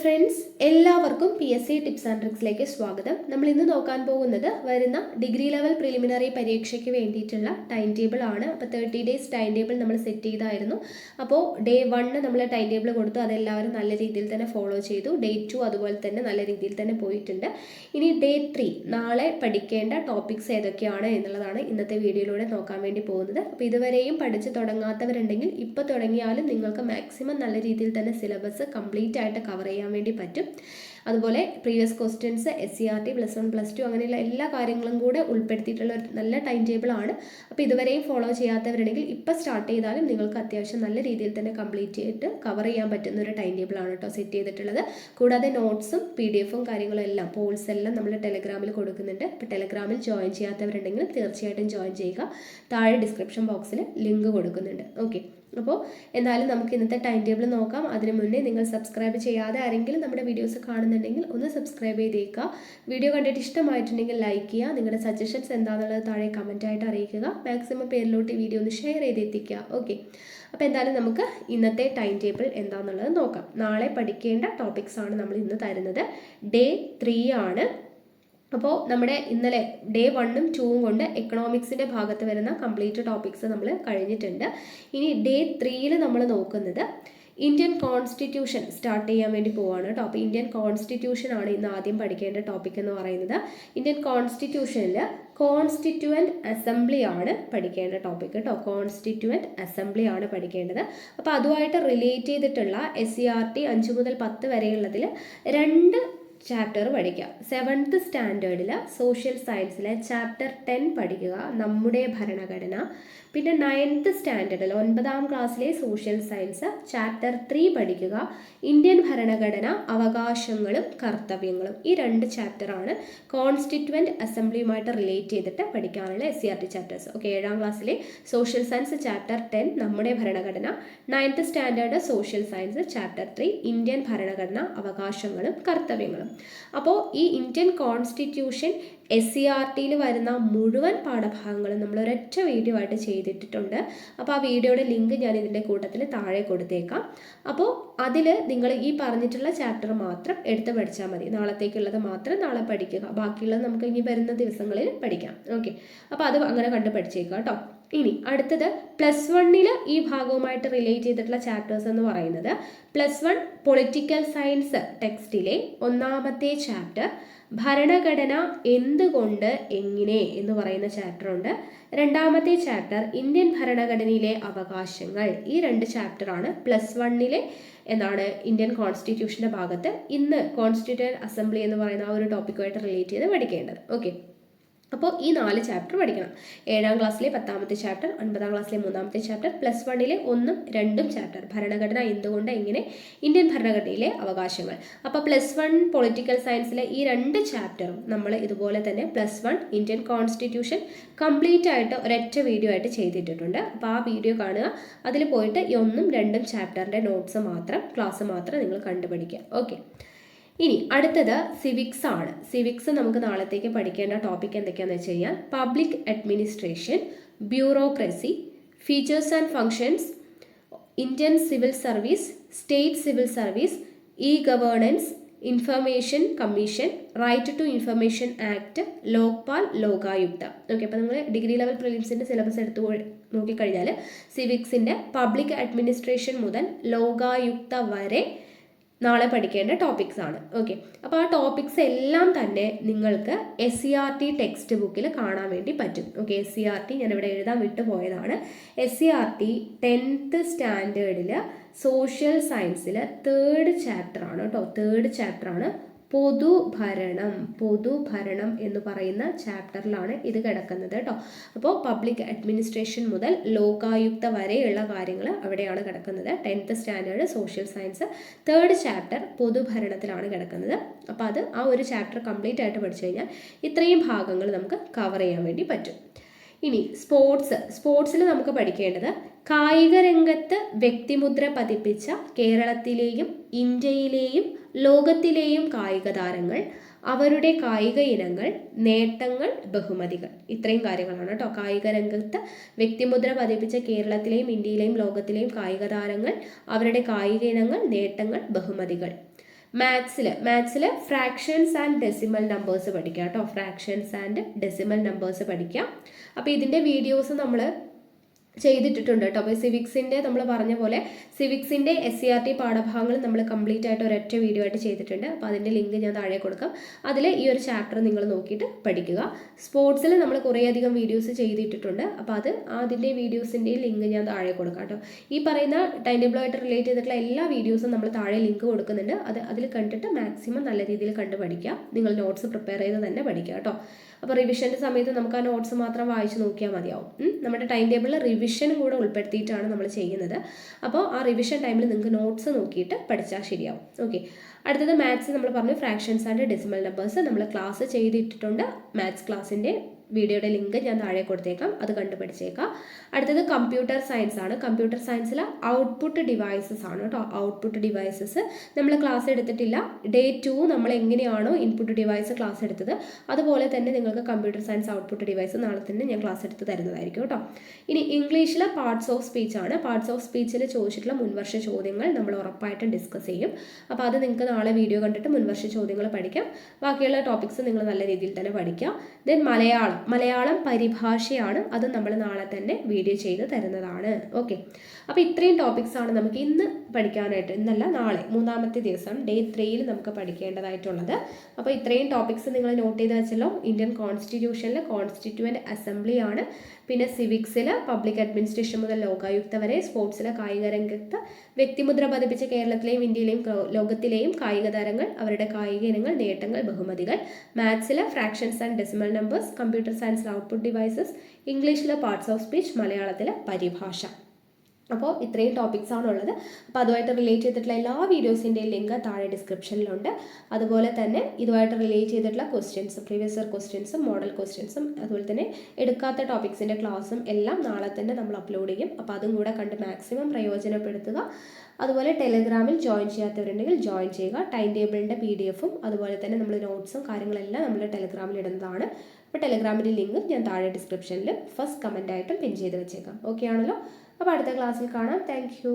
Friends, എല്ലാവർക്കും PSC tips and ട്രിക്സിലേക്ക് സ്വാഗതം. നമ്മൾ ഇന്ന് നോക്കാൻ പോകുന്നത് വരുന്ന ഡിഗ്രി ലെവൽ പ്രിലിമിനറി പരീക്ഷയ്ക്ക് വേണ്ടിയിട്ടുള്ള ടൈം ടേബിൾ ആണ്. അപ്പോൾ 30 ഡേയ്സ് ടൈം ടേബിൾ നമ്മൾ സെറ്റ് ചെയ്തായിരുന്നു. അപ്പോൾ ഡേ 1 നമ്മൾ ടൈം ടേബിൾ കൊടുത്തു, അതെല്ലാവരും നല്ല രീതിയിൽ തന്നെ ഫോളോ ചെയ്തു. ഡേ 2 അതുപോലെ തന്നെ നല്ല രീതിയിൽ തന്നെ പോയിട്ടുണ്ട്. ഇനി ഡേ 3 നാളെ പഠിക്കേണ്ട ടോപ്പിക്സ് ഏതൊക്കെയാണ് എന്നുള്ളതാണ് ഇന്നത്തെ വീഡിയോയിലൂടെ നോക്കാൻ വേണ്ടി പോകുന്നത്. അപ്പോൾ ഇതുവരെയും പഠിച്ച് തുടങ്ങാത്തവരുണ്ടെങ്കിൽ ഇപ്പോൾ തുടങ്ങിയാലും നിങ്ങൾക്ക് മാക്സിമം നല്ല രീതിയിൽ തന്നെ സിലബസ് കംപ്ലീറ്റ് ആയിട്ട് കവർ ചെയ്യാൻ വേണ്ടി പറ്റും. അതുപോലെ പ്രീവിയസ് ക്വസ്റ്റ്യൻസ്, SCERT, +1 +2 അങ്ങനെയുള്ള എല്ലാ കാര്യങ്ങളും കൂടെ ഉൾപ്പെടുത്തിയിട്ടുള്ള ഒരു നല്ല ടൈം ടേബിൾ ആണ്. അപ്പോൾ ഇതുവരെയും ഫോളോ ചെയ്യാത്തവരുണ്ടെങ്കിൽ ഇപ്പോൾ സ്റ്റാർട്ട് ചെയ്താലും നിങ്ങൾക്ക് അത്യാവശ്യം നല്ല രീതിയിൽ തന്നെ കംപ്ലീറ്റ് ചെയ്തിട്ട് കവർ ചെയ്യാൻ പറ്റുന്ന ഒരു ടൈം ടേബിൾ ആണ് കേട്ടോ സെറ്റ് ചെയ്തിട്ടുള്ളത്. കൂടാതെ നോട്ട്സും PDF-ഉം കാര്യങ്ങളും എല്ലാം പോൾസ് എല്ലാം നമ്മൾ ടെലഗ്രാമിൽ കൊടുക്കുന്നുണ്ട്. അപ്പോൾ ടെലഗ്രാമിൽ ജോയിൻ ചെയ്യാത്തവരുണ്ടെങ്കിൽ തീർച്ചയായിട്ടും ജോയിൻ ചെയ്യുക. താഴെ ഡിസ്ക്രിപ്ഷൻ ബോക്സിൽ ലിങ്ക് കൊടുക്കുന്നുണ്ട്. ഓക്കെ, അപ്പോൾ എന്തായാലും നമുക്ക് ഇന്നത്തെ ടൈം ടേബിൾ നോക്കാം. അതിന് മുന്നേ നിങ്ങൾ സബ്സ്ക്രൈബ് ചെയ്യാതെ ആരെങ്കിലും നമ്മുടെ വീഡിയോസ് കാണുന്നുണ്ടെങ്കിൽ ഒന്ന് സബ്സ്ക്രൈബ് ചെയ്തേക്കുക. വീഡിയോ കണ്ടിട്ട് ഇഷ്ടമായിട്ടുണ്ടെങ്കിൽ ലൈക്ക് ചെയ്യുക. നിങ്ങളുടെ സജഷൻസ് എന്താണെന്നുള്ളത് താഴെ കമൻറ്റായിട്ട് അറിയിക്കുക. മാക്സിമം പേരിലോട്ട് വീഡിയോ ഒന്ന് ഷെയർ ചെയ്തെത്തിക്കുക. ഓക്കെ, അപ്പോൾ എന്തായാലും നമുക്ക് ഇന്നത്തെ ടൈം ടേബിൾ എന്താണെന്നുള്ളത് നോക്കാം. നാളെ പഠിക്കേണ്ട ടോപ്പിക്സ് ആണ് നമ്മൾ ഇന്ന് തരുന്നത്. ഡേ 3 ആണ്. അപ്പോൾ നമ്മുടെ ഇന്നലെ ഡേ 1ഉം 2ഉം കൊണ്ട് എക്കണോമിക്സിൻ്റെ ഭാഗത്ത് വരുന്ന കംപ്ലീറ്റ് ടോപ്പിക്സ് നമ്മൾ കഴിഞ്ഞിട്ടുണ്ട്. ഇനി ഡേ 3യിൽ നമ്മൾ നോക്കുന്നത് ഇന്ത്യൻ കോൺസ്റ്റിറ്റ്യൂഷൻ സ്റ്റാർട്ട് ചെയ്യാൻ വേണ്ടി പോവാണ് കേട്ടോ. അപ്പോൾ ഇന്ത്യൻ കോൺസ്റ്റിറ്റ്യൂഷൻ ആണ് ഇന്ന് ആദ്യം പഠിക്കേണ്ട ടോപ്പിക് എന്ന് പറയുന്നത്. ഇന്ത്യൻ കോൺസ്റ്റിറ്റ്യൂഷനിൽ കോൺസ്റ്റിറ്റ്യൂവൻറ്റ് അസംബ്ലി ആണ് പഠിക്കേണ്ട ടോപ്പിക് കേട്ടോ. കോൺസ്റ്റിറ്റ്യൂവൻറ്റ് അസംബ്ലി ആണ് പഠിക്കേണ്ടത്. അപ്പോൾ അതുമായിട്ട് റിലേറ്റ് ചെയ്തിട്ടുള്ള SCERT 5 മുതൽ 10 വരെയുള്ളതിൽ 2 ചാപ്റ്റർ പഠിക്കുക. 7th സ്റ്റാൻഡേർഡിൽ സോഷ്യൽ സയൻസിലെ ചാപ്റ്റർ 10 പഠിക്കുക, നമ്മുടെ ഭരണഘടന. പിന്നെ 9th സ്റ്റാൻഡേർഡിൽ 9ാം ക്ലാസ്സിലെ സോഷ്യൽ സയൻസ് ചാപ്റ്റർ 3 പഠിക്കുക, ഇന്ത്യൻ ഭരണഘടന, അവകാശങ്ങളും കർത്തവ്യങ്ങളും. ഈ 2 ചാപ്റ്ററാണ് കോൺസ്റ്റിറ്റ്യൂവൻറ്റ് അസംബ്ലിയുമായിട്ട് റിലേറ്റ് ചെയ്തിട്ട് പഠിക്കാനുള്ള SCERT ചാപ്റ്റേഴ്സ്. ഓക്കെ, 7ാം ക്ലാസ്സിലെ സോഷ്യൽ സയൻസ് ചാപ്റ്റർ 10 നമ്മുടെ ഭരണഘടന, 9th standard social science chapter 3 Indian ഭരണഘടന, അവകാശങ്ങളും കർത്തവ്യങ്ങളും. അപ്പോൾ ഈ ഇന്ത്യൻ കോൺസ്റ്റിറ്റ്യൂഷൻ SCERTയിൽ വരുന്ന മുഴുവൻ പാഠഭാഗങ്ങളും നമ്മൾ ഒരൊറ്റ വീഡിയോ ആയിട്ട് ചെയ്തിട്ടുണ്ട്. അപ്പോൾ ആ വീഡിയോയുടെ ലിങ്ക് ഞാൻ ഇതിൻ്റെ കൂട്ടത്തിൽ താഴെ കൊടുത്തേക്കാം. അപ്പോൾ അതിൽ നിങ്ങൾ ഈ പറഞ്ഞിട്ടുള്ള ചാപ്റ്റർ മാത്രം എടുത്ത് പഠിച്ചാൽ മതി. നാളത്തേക്കുള്ളത് മാത്രം നാളെ പഠിക്കുക, ബാക്കിയുള്ളത് നമുക്ക് ഇനി വരുന്ന ദിവസങ്ങളിൽ പഠിക്കാം. ഓക്കെ, അപ്പോൾ അത് അങ്ങനെ കണ്ട് പഠിച്ചേക്കുക കേട്ടോ. ഇനി അടുത്തത് +1 ഈ ഭാഗവുമായിട്ട് റിലേറ്റ് ചെയ്തിട്ടുള്ള ചാപ്റ്റേഴ്സ് എന്ന് പറയുന്നത് +1 പൊളിറ്റിക്കൽ സയൻസ് ടെക്സ്റ്റിലെ 1ാമത്തെ ചാപ്റ്റർ ഭരണഘടന എന്തുകൊണ്ട് എങ്ങനെ എന്ന് പറയുന്ന ചാപ്റ്റർ ഉണ്ട്. 2ാമത്തെ ചാപ്റ്റർ ഇന്ത്യൻ ഭരണഘടനയിലെ അവകാശങ്ങൾ. ഈ 2 ചാപ്റ്ററാണ് +1 എന്താണ് ഇന്ത്യൻ കോൺസ്റ്റിറ്റ്യൂഷൻ്റെ ഭാഗത്ത് ഇന്ന് കോൺസ്റ്റിറ്റ്യൂവൻറ്റ് അസംബ്ലി എന്ന് പറയുന്ന ആ ഒരു ടോപ്പിക്കുമായിട്ട് റിലേറ്റ് ചെയ്ത് പഠിക്കേണ്ടത്. ഓക്കെ, അപ്പോൾ ഈ 4 ചാപ്റ്റർ പഠിക്കണം. 7ാം ക്ലാസ്സിലെ 10ാമത്തെ ചാപ്റ്റർ, 9ാം ക്ലാസ്സിലെ 3ാമത്തെ ചാപ്റ്റർ, +1 1ഉം 2ഉം ചാപ്റ്റർ ഭരണഘടന എന്തുകൊണ്ട് എങ്ങനെ, ഇന്ത്യൻ ഭരണഘടനയിലെ അവകാശങ്ങൾ. അപ്പോൾ +1 പൊളിറ്റിക്കൽ സയൻസിലെ ഈ 2 ചാപ്റ്ററും നമ്മൾ ഇതുപോലെ തന്നെ +1 ഇന്ത്യൻ കോൺസ്റ്റിറ്റ്യൂഷൻ കംപ്ലീറ്റ് ആയിട്ട് ഒരൊറ്റ വീഡിയോ ആയിട്ട് ചെയ്തിട്ടുണ്ട്. അപ്പോൾ ആ വീഡിയോ കാണുക. അതിൽ പോയിട്ട് ഈ 1ഉം 2ഉം ചാപ്റ്ററിൻ്റെ നോട്ട്സ് മാത്രം, ക്ലാസ് മാത്രം നിങ്ങൾ കണ്ടുപഠിക്കുക. ഓക്കെ, ഇനി അടുത്തത് സിവിക്സ് ആണ്. സിവിക്സ് നമുക്ക് നാളത്തേക്ക് പഠിക്കേണ്ട ടോപ്പിക് എന്തൊക്കെയാണെന്ന് വെച്ച് കഴിഞ്ഞാൽ public administration, bureaucracy, features and functions, Indian civil service, state civil service, governance, information commission, right to information act, Lokpal, Lokayukta. Okay, അപ്പോൾ നിങ്ങൾ ഡിഗ്രി ലെവൽ പ്രിലിംസിൻ്റെ സിലബസ് എടുത്ത് നോക്കിക്കഴിഞ്ഞാൽ സിവിക്സിൻ്റെ പബ്ലിക് അഡ്മിനിസ്ട്രേഷൻ മുതൽ ലോകായുക്ത വരെ നാളെ പഠിക്കേണ്ട ടോപ്പിക്സ് ആണ്. ഓക്കെ, അപ്പോൾ ആ ടോപ്പിക്സ് എല്ലാം തന്നെ നിങ്ങൾക്ക് SCERT ടെക്സ്റ്റ് ബുക്കിൽ കാണാൻ വേണ്ടി പറ്റും. ഓക്കെ, SCERT ഞാനിവിടെ എഴുതാൻ വിട്ടുപോയതാണ്. SCERT 10th സ്റ്റാൻഡേർഡിൽ സോഷ്യൽ സയൻസിൽ 3rd ചാപ്റ്റർ ആണ് കേട്ടോ. 3rd ചാപ്റ്ററാണ് പൊതുഭരണം എന്ന് പറയുന്ന ചാപ്റ്ററിലാണ് ഇത് കിടക്കുന്നത് കേട്ടോ. അപ്പോൾ പബ്ലിക് അഡ്മിനിസ്ട്രേഷൻ മുതൽ ലോകായുക്ത വരെയുള്ള കാര്യങ്ങൾ അവിടെയാണ് കിടക്കുന്നത്. 10th standard social science 3rd chapter പൊതുഭരണത്തിലാണ് കിടക്കുന്നത്. അപ്പോൾ അത് ആ ഒരു ചാപ്റ്റർ കംപ്ലീറ്റ് ആയിട്ട് പഠിച്ചു കഴിഞ്ഞാൽ ഇത്രയും ഭാഗങ്ങൾ നമുക്ക് കവർ ചെയ്യാൻ വേണ്ടി പറ്റും. ഇനി സ്പോർട്സിൽ നമുക്ക് പഠിക്കേണ്ടത് കായിക രംഗത്ത് വ്യക്തിമുദ്ര പതിപ്പിച്ച കേരളത്തിലെയും ഇന്ത്യയിലെയും ലോകത്തിലെയും കായിക താരങ്ങൾ, അവരുടെ കായിക ഇനങ്ങൾ, നേട്ടങ്ങൾ, ബഹുമതികൾ. ഇത്രയും കാര്യങ്ങളാണ് കേട്ടോ. കായിക രംഗത്ത് വ്യക്തിമുദ്ര പതിപ്പിച്ച കേരളത്തിലെയും ഇന്ത്യയിലെയും ലോകത്തിലെയും കായിക താരങ്ങൾ, അവരുടെ കായിക ഇനങ്ങൾ, നേട്ടങ്ങൾ, ബഹുമതികൾ. മാത്സിൽ ഫ്രാക്ഷൻസ് ആൻഡ് ഡെസിമൽ നമ്പേഴ്സ് പഠിക്കുക കേട്ടോ. ഫ്രാക്ഷൻസ് ആൻഡ് ഡെസിമൽ നമ്പേഴ്സ് പഠിക്കാം. അപ്പോൾ ഇതിൻ്റെ വീഡിയോസ് നമ്മൾ ചെയ്തിട്ടുണ്ട് കേട്ടോ. അപ്പോൾ സിവിക്സിൻ്റെ നമ്മൾ പറഞ്ഞ പോലെ സിവിക്സിൻ്റെ SCERT പാഠഭാഗങ്ങൾ നമ്മൾ കംപ്ലീറ്റ് ആയിട്ട് ഒരൊറ്റ വീഡിയോ ആയിട്ട് ചെയ്തിട്ടുണ്ട്. അപ്പോൾ അതിൻ്റെ ലിങ്ക് ഞാൻ താഴെ കൊടുക്കാം. അതിൽ ഈ ഒരു ചാപ്റ്റർ നിങ്ങൾ നോക്കിയിട്ട് പഠിക്കുക. സ്പോർട്സിൽ നമ്മൾ കുറേയധികം വീഡിയോസ് ചെയ്തിട്ടുണ്ട്. അപ്പോൾ അതിൻ്റെ വീഡിയോസിൻ്റെ ലിങ്ക് ഞാൻ താഴെ കൊടുക്കാം കേട്ടോ. ഈ പറയുന്ന ടൈം ടേബിളുമായിട്ട് റിലേറ്റ് ചെയ്തിട്ടുള്ള എല്ലാ വീഡിയോസും നമ്മൾ താഴെ ലിങ്ക് കൊടുക്കുന്നുണ്ട്. അതിൽ കണ്ടിട്ട് മാക്സിമം നല്ല രീതിയിൽ കണ്ട് പഠിക്കുക. നിങ്ങൾ നോട്ട്സ് പ്രിപ്പയർ ചെയ്ത് തന്നെ പഠിക്കുക കേട്ടോ. അപ്പോൾ റിവിഷൻ്റെ സമയത്ത് നമുക്ക് ആ നോട്ട്സ് മാത്രം വായിച്ച് നോക്കിയാൽ മതിയാവും. നമ്മുടെ ടൈം ടേബിളിൽ റിവിഷനും കൂടെ ഉൾപ്പെടുത്തിയിട്ടാണ് നമ്മൾ ചെയ്യുന്നത്. അപ്പോൾ ആ റിവിഷൻ ടൈമിൽ നിങ്ങൾക്ക് നോട്ട്സ് നോക്കിയിട്ട് പഠിച്ചാൽ ശരിയാവും. ഓക്കെ. അടുത്തത് മാത്സ് നമ്മൾ പറഞ്ഞു ഫ്രാക്ഷൻസ് ആൻഡ് ഡെസിമൽ നമ്പേഴ്സ് നമ്മൾ ക്ലാസ് ചെയ്തിട്ടുണ്ട്. മാത്സ് ക്ലാസ്സിൻ്റെ വീഡിയോയുടെ ലിങ്ക് ഞാൻ താഴെ കൊടുത്തേക്കാം. അത് കണ്ട് പഠിച്ചേക്കാം. അടുത്തത് കമ്പ്യൂട്ടർ സയൻസ് ആണ്. കമ്പ്യൂട്ടർ സയൻസിൽ ഔട്ട്പുട്ട് ഡിവൈസസ് ആണ് കേട്ടോ. ഔട്ട്പുട്ട് ഡിവൈസസ് നമ്മൾ ക്ലാസ് എടുത്തിട്ടില്ല. ഡേ 2 നമ്മൾ എങ്ങനെയാണോ ഇൻപുട്ട് ഡിവൈസ് ക്ലാസ് എടുത്തത് അതുപോലെ തന്നെ നിങ്ങൾക്ക് കമ്പ്യൂട്ടർ സയൻസ് ഔട്ട്പുട്ട് ഡിവൈസ് നാളെ തന്നെ ഞാൻ ക്ലാസ് എടുത്ത് തരുന്നതായിരിക്കും കേട്ടോ. ഇനി ഇംഗ്ലീഷിൽ പാർട്സ് ഓഫ് സ്പീച്ച് ആണ്. പാർട്സ് ഓഫ് സ്പീച്ചിൽ ചോദിച്ചിട്ടുള്ള മുൻവർഷ ചോദ്യങ്ങൾ നമ്മൾ ഉറപ്പായിട്ടും ഡിസ്കസ് ചെയ്യും. അപ്പോൾ അത് നിങ്ങൾക്ക് നാളെ വീഡിയോ കണ്ടിട്ട് മുൻവർഷ ചോദ്യങ്ങൾ പഠിക്കാം. ബാക്കിയുള്ള ടോപ്പിക്സ് നിങ്ങൾ നല്ല രീതിയിൽ തന്നെ പഠിക്കാം. ദെൻ മലയാളം പരിഭാഷയാണ്. അത് നമ്മൾ നാളെ തന്നെ വീഡിയോ ചെയ്ത് തരുന്നതാണ്. ഓക്കെ. അപ്പോൾ ഇത്രയും ടോപ്പിക്സ് ആണ് നമുക്ക് ഇന്ന് പഠിക്കാനായിട്ട്. ഇന്നല്ല, നാളെ 3ാമത്തെ ദിവസം ഡേ 3യിൽ നമുക്ക് പഠിക്കേണ്ടതായിട്ടുള്ളത്. അപ്പോൾ ഇത്രയും ടോപ്പിക്സ് നിങ്ങൾ നോട്ട് ചെയ്ത് വെച്ചല്ലോ. ഇന്ത്യൻ കോൺസ്റ്റിറ്റ്യൂഷനിൽ കോൺസ്റ്റിറ്റ്യൂവൻ്റ് അസംബ്ലി ആണ്. പിന്നെ സിവിക്സിൽ പബ്ലിക് അഡ്മിനിസ്ട്രേഷൻ മുതൽ ലോകായുക്ത വരെ. സ്പോർട്സിലെ കായിക രംഗത്ത് വ്യക്തിമുദ്ര പതിപ്പിച്ച കേരളത്തിലെയും ഇന്ത്യയിലെയും ലോകത്തിലെയും കായിക താരങ്ങൾ, അവരുടെ കായിക ഇനങ്ങൾ, നേട്ടങ്ങൾ, ബഹുമതികൾ. മാത്സിൽ fractions and decimal numbers. Computer സയൻസിൽ ഔട്ട്പുട്ട് ഡിവൈസസ്. ഇംഗ്ലീഷിൽ പാർട്സ് ഓഫ് സ്പീച്ച്. മലയാളത്തിൽ പരിഭാഷ. അപ്പോൾ ഇത്രയും ടോപ്പിക്സ് ആണുള്ളത്. അപ്പോൾ അതുമായിട്ട് റിലേറ്റ് ചെയ്തിട്ടുള്ള എല്ലാ വീഡിയോസിൻ്റെയും ലിങ്ക് താഴെ ഡിസ്ക്രിപ്ഷനിലുണ്ട്. അതുപോലെ തന്നെ ഇതുമായിട്ട് റിലേറ്റ് ചെയ്തിട്ടുള്ള ക്വസ്റ്റ്യൻസും പ്രീവിയസ് ഇയർ ക്വസ്റ്റ്യൻസും മോഡൽ ക്വസ്റ്റ്യൻസും അതുപോലെ തന്നെ എടുക്കാത്ത ടോപ്പിക്സിൻ്റെ ക്ലാസ്സും എല്ലാം നാളെ തന്നെ നമ്മൾ അപ്ലോഡ് ചെയ്യും. അപ്പോൾ അതും കൂടെ കണ്ട് മാക്സിമം പ്രയോജനപ്പെടുത്തുക. അതുപോലെ ടെലഗ്രാമിൽ ജോയിൻ ചെയ്യാത്തവരുണ്ടെങ്കിൽ ജോയിൻ ചെയ്യുക. ടൈം ടേബിളിൻ്റെ PDF-ഉം അതുപോലെ തന്നെ നമ്മൾ നോട്ട്സും കാര്യങ്ങളെല്ലാം നമ്മൾ ടെലഗ്രാമിൽ ഇടുന്നതാണ്. അപ്പോൾ ടെലഗ്രാമിൻ്റെ ലിങ്ക് ഞാൻ താഴെ ഡിസ്ക്രിപ്ഷനിൽ ഫസ്റ്റ് കമൻ്റായിട്ടും പിൻ ചെയ്ത് വെച്ചേക്കാം. ഓക്കെ ആണല്ലോ. അപ്പോൾ അടുത്ത ക്ലാസ്സിൽ കാണാം. Thank you.